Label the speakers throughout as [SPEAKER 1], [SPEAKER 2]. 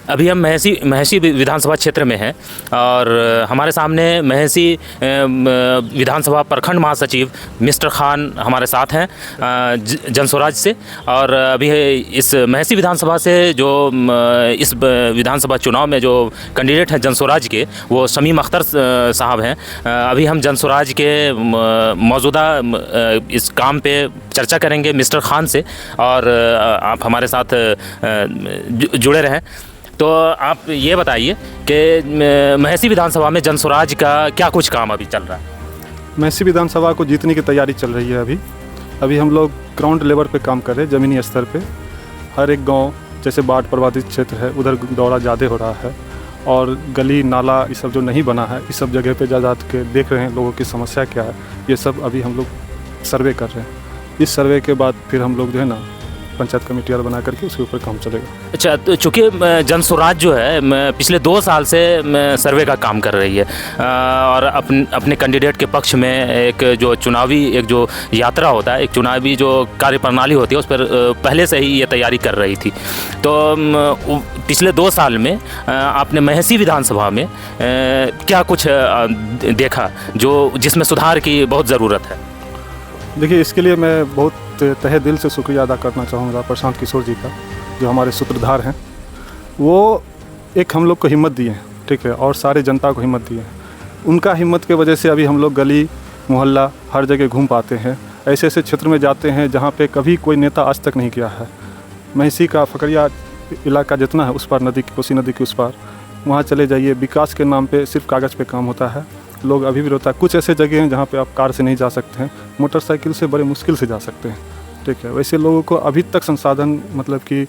[SPEAKER 1] अभी हम महेसी विधानसभा क्षेत्र में हैं और हमारे सामने महेसी विधानसभा प्रखंड महासचिव मिस्टर खान हमारे साथ हैं जनस्वराज से। और अभी इस महेसी विधानसभा से जो इस विधानसभा चुनाव में जो कैंडिडेट हैं जनस्वराज के, वो शमीम अख्तर साहब हैं। अभी हम जनस्वराज के मौजूदा इस काम पे चर्चा करेंगे मिस्टर खान से, और आप हमारे साथ जुड़े रहें। तो आप ये बताइए कि महेसी विधानसभा में जनस्वराज का क्या कुछ काम अभी चल रहा है?
[SPEAKER 2] महेसी विधानसभा को जीतने की तैयारी चल रही है। अभी हम लोग ग्राउंड लेवल पे काम कर रहे हैं, ज़मीनी स्तर पे। हर एक गांव, जैसे बाढ़ प्रभावित क्षेत्र है, उधर दौरा ज़्यादा हो रहा है, और गली नाला ये सब जो नहीं बना है, इस सब जगह पे जा के देख रहे हैं लोगों की समस्या क्या है। ये सब अभी हम लोग सर्वे कर रहे हैं। इस सर्वे के बाद फिर हम लोग जो है ना पंचायत कमेटी वाला बना करके उसके ऊपर काम चलेगा।
[SPEAKER 1] अच्छा, तो चूँकि जनस्वराज जो है पिछले 2 साल से सर्वे का काम कर रही है, और अपने कैंडिडेट के पक्ष में एक जो चुनावी एक जो यात्रा होता है, एक चुनावी जो कार्यप्रणाली होती है, उस पर पहले से ही ये तैयारी कर रही थी। तो पिछले 2 साल में आपने महेसी विधानसभा में क्या कुछ देखा जिसमें सुधार की बहुत ज़रूरत है?
[SPEAKER 2] देखिए, इसके लिए मैं बहुत तहे दिल से शुक्रिया अदा करना चाहूँगा प्रशांत किशोर जी का, जो हमारे सूत्रधार हैं। वो एक हम लोग को हिम्मत दिए हैं, ठीक है, और सारे जनता को हिम्मत दिए हैं। उनका हिम्मत के वजह से अभी हम लोग गली मोहल्ला हर जगह घूम पाते हैं। ऐसे ऐसे क्षेत्र में जाते हैं जहाँ पे कभी कोई नेता आज तक नहीं गया है। महेसी का फकरिया इलाका जितना है, उस पार नदी, कोसी नदी के उस पार, वहाँ चले जाइए। विकास के नाम पे सिर्फ कागज़ पे काम होता है। लोग अभी भी रोता है। कुछ ऐसे जगह हैं जहाँ पे आप कार से नहीं जा सकते हैं, मोटरसाइकिल से बड़े मुश्किल से जा सकते हैं, ठीक है। वैसे लोगों को अभी तक संसाधन मतलब कि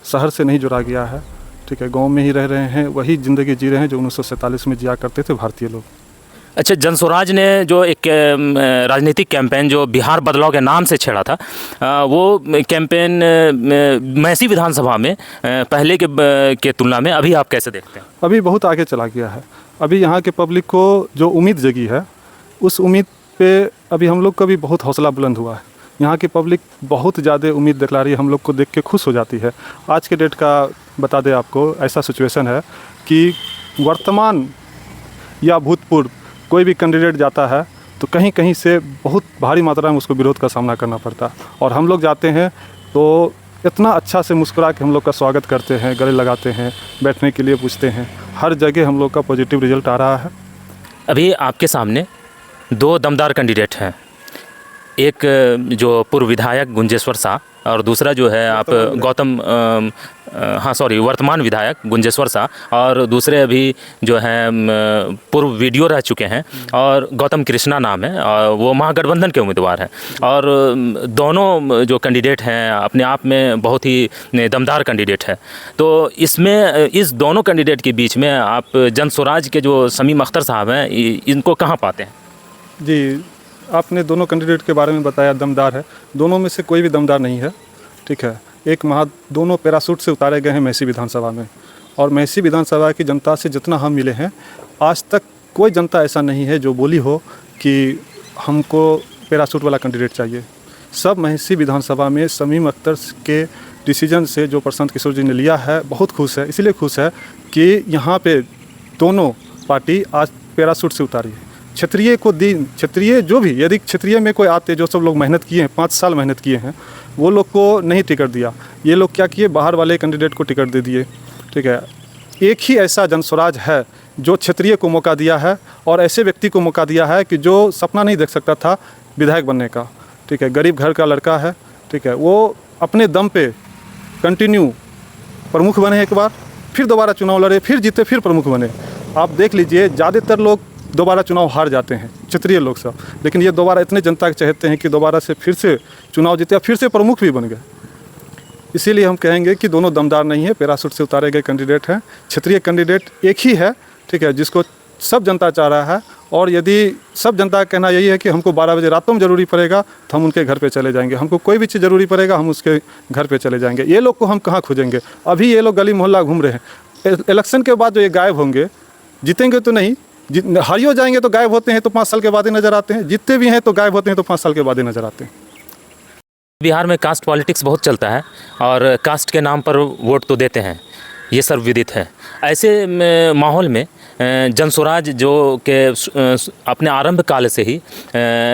[SPEAKER 2] शहर से नहीं जुड़ा गया है, ठीक है। गांव में ही रह रहे हैं, वही ज़िंदगी जी रहे हैं जो 1947 में जिया करते थे भारतीय लोग।
[SPEAKER 1] अच्छा, जनस्वराज ने जो एक राजनीतिक कैंपेन जो बिहार बदलाव के नाम से छेड़ा था, वो कैंपेन महेसी विधानसभा में पहले के तुलना में अभी आप कैसे देखते हैं?
[SPEAKER 2] अभी बहुत आगे चला गया है। अभी यहाँ के पब्लिक को जो उम्मीद जगी है, उस उम्मीद पे अभी हम लोग का भी बहुत हौसला बुलंद हुआ है। यहाँ की पब्लिक बहुत ज़्यादा उम्मीद दिखला रही है, हम लोग को देख के खुश हो जाती है। आज के डेट का बता दें आपको, ऐसा सिचुएशन है कि वर्तमान या भूतपूर्व कोई भी कैंडिडेट जाता है तो कहीं कहीं से बहुत भारी मात्रा में उसको विरोध का सामना करना पड़ता है, और हम लोग जाते हैं तो इतना अच्छा से मुस्कुरा के हम लोग का स्वागत करते हैं, गले लगाते हैं, बैठने के लिए पूछते हैं। हर जगह हम लोग का पॉजिटिव रिजल्ट आ रहा है।
[SPEAKER 1] अभी आपके सामने 2 दमदार कैंडिडेट हैं, एक जो पूर्व विधायक गुंजेश्वर शाह, और दूसरा जो है आप वर्तमान विधायक गुंजेश्वर शाह, और दूसरे अभी जो हैं पूर्व वीडियो रह चुके हैं, और गौतम कृष्णा नाम है, और वो महागठबंधन के उम्मीदवार हैं। और दोनों जो कैंडिडेट हैं अपने आप में बहुत ही दमदार कैंडिडेट है। तो इसमें इस दोनों कैंडिडेट के बीच में आप जनस्वराज के जो शमीम अख्तर साहब हैं, इनको कहाँ पाते हैं?
[SPEAKER 2] जी, आपने दोनों कैंडिडेट के बारे में बताया दमदार है। दोनों में से कोई भी दमदार नहीं है, ठीक है। दोनों पैराशूट से उतारे गए हैं महेसी विधानसभा में, और महेसी विधानसभा की जनता से जितना हम मिले हैं, आज तक कोई जनता ऐसा नहीं है जो बोली हो कि हमको पैराशूट वाला कैंडिडेट चाहिए। सब महेसी विधानसभा में शमीम अख्तर के डिसीजन से जो प्रशांत किशोर जी ने लिया है, बहुत खुश है। इसलिए खुश है कि यहाँ पे दोनों पार्टी आज पैराशूट से उतारी है। क्षत्रिय जो भी, यदि क्षत्रिय में कोई आते, जो सब लोग मेहनत किए हैं, 5 साल मेहनत किए हैं, वो लोग को नहीं टिकट दिया। ये लोग क्या किए, बाहर वाले कैंडिडेट को टिकट दे दिए, ठीक है। एक ही ऐसा जनस्वराज है जो क्षत्रिय को मौका दिया है, और ऐसे व्यक्ति को मौका दिया है कि जो सपना नहीं देख सकता था विधायक बनने का, ठीक है। गरीब घर का लड़का है, ठीक है। वो अपने दम पे कंटिन्यू प्रमुख बने, एक बार फिर दोबारा चुनाव लड़े, फिर जीते, फिर प्रमुख बने। आप देख लीजिए, ज़्यादातर लोग दोबारा चुनाव हार जाते हैं, क्षत्रिय लोग सब, लेकिन ये दोबारा इतने जनता के चाहते हैं कि दोबारा से फिर से चुनाव जीते, फिर से प्रमुख भी बन गए। इसीलिए हम कहेंगे कि दोनों दमदार नहीं है, पैराशूट से उतारे गए कैंडिडेट हैं। क्षत्रिय कैंडिडेट एक ही है, ठीक है, जिसको सब जनता चाह रहा है। और यदि सब जनता का कहना यही है कि हमको 12 बजे रातों में ज़रूरी पड़ेगा तो हम उनके घर पे चले जाएंगे, हमको कोई भी चीज़ ज़रूरी पड़ेगा हम उसके घर पे चले जाएंगे। ये लोग को हम कहाँ खोजेंगे? अभी ये लोग गली मोहल्ला घूम रहे हैं। इलेक्शन के बाद जो ये गायब होंगे, जीतेंगे तो नहीं, हारियो जाएंगे तो गायब होते हैं, तो 5 साल के बाद ही नज़र आते हैं। जीतते भी हैं तो गायब होते हैं, तो 5 साल के बाद ही नज़र आते हैं।
[SPEAKER 1] बिहार में कास्ट पॉलिटिक्स बहुत चलता है, और कास्ट के नाम पर वोट तो देते हैं, ये सर्वविदित है। ऐसे माहौल में जनस्वराज जो कि अपने आरंभ काल से ही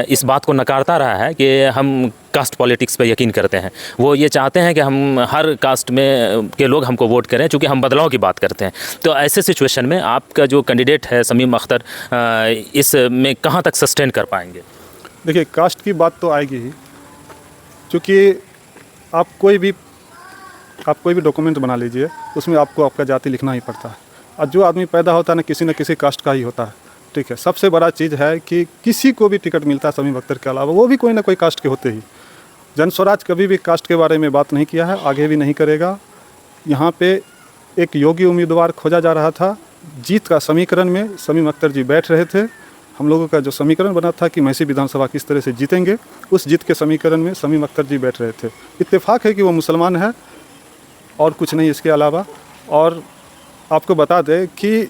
[SPEAKER 1] इस बात को नकारता रहा है कि हम कास्ट पॉलिटिक्स पे यकीन करते हैं। वो ये चाहते हैं कि हम हर कास्ट में के लोग हमको वोट करें, चूँकि हम बदलाव की बात करते हैं। तो ऐसे सिचुएशन में आपका जो कैंडिडेट है शमीम अख्तर, इसमें कहाँ तक सस्टेन कर पाएंगे?
[SPEAKER 2] देखिए, कास्ट की बात तो आएगी ही, क्योंकि आप कोई भी डॉक्यूमेंट बना लीजिए, उसमें आपको आपका जाति लिखना ही पड़ता है। और जो आदमी पैदा होता है ना किसी कास्ट का ही होता है, ठीक है। सबसे बड़ा चीज़ है कि किसी को भी टिकट मिलता है शमीम अख्तर के अलावा, वो भी कोई ना कोई कास्ट के होते ही। जनस्वराज कभी भी कास्ट के बारे में बात नहीं किया है, आगे भी नहीं करेगा। यहाँ पे एक योग्य उम्मीदवार खोजा जा रहा था। जीत का समीकरण में शमीम अख्तर जी बैठ रहे थे। हम लोगों का जो समीकरण बना था कि मैसी विधानसभा किस तरह से जीतेंगे, उस जीत के समीकरण में शमीम अख्तर जी बैठ रहे थे। इत्तेफाक है कि वो मुसलमान है और कुछ नहीं इसके अलावा। और आपको बता दें कि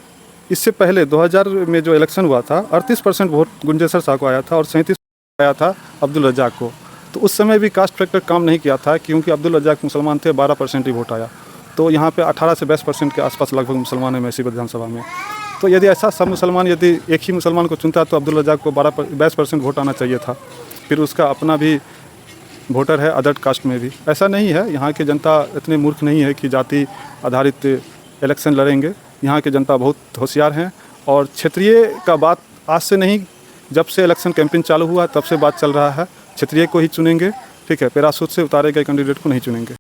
[SPEAKER 2] इससे पहले 2000 में जो इलेक्शन हुआ था, 38% वोट गुंजेसर शाह को आया था और 37% आया था अब्दुल रज्जाक को। तो उस समय भी कास्ट फैक्टर काम नहीं किया था, क्योंकि अब्दुल रज्जाक मुसलमान थे, 12% ही वोट आया। तो यहाँ पे 18 से 20% के आसपास लगभग मुसलमान है मैसी विधानसभा में। तो यदि ऐसा सब मुसलमान यदि एक ही मुसलमान को चुनता तो अब्दुल रज्जाक को 20% वोट आना चाहिए था। फिर उसका अपना भी वोटर है अदर कास्ट में भी। ऐसा नहीं है, यहाँ की जनता इतने मूर्ख नहीं है कि जाति आधारित इलेक्शन लड़ेंगे। यहाँ की जनता बहुत होशियार हैं और क्षेत्रीय का बात आज से नहीं, जब से इलेक्शन कैंपेन चालू हुआ तब से बात चल रहा है। क्षेत्रीय को ही चुनेंगे, ठीक है। पैराशूट से उतारे गए कैंडिडेट को नहीं चुनेंगे।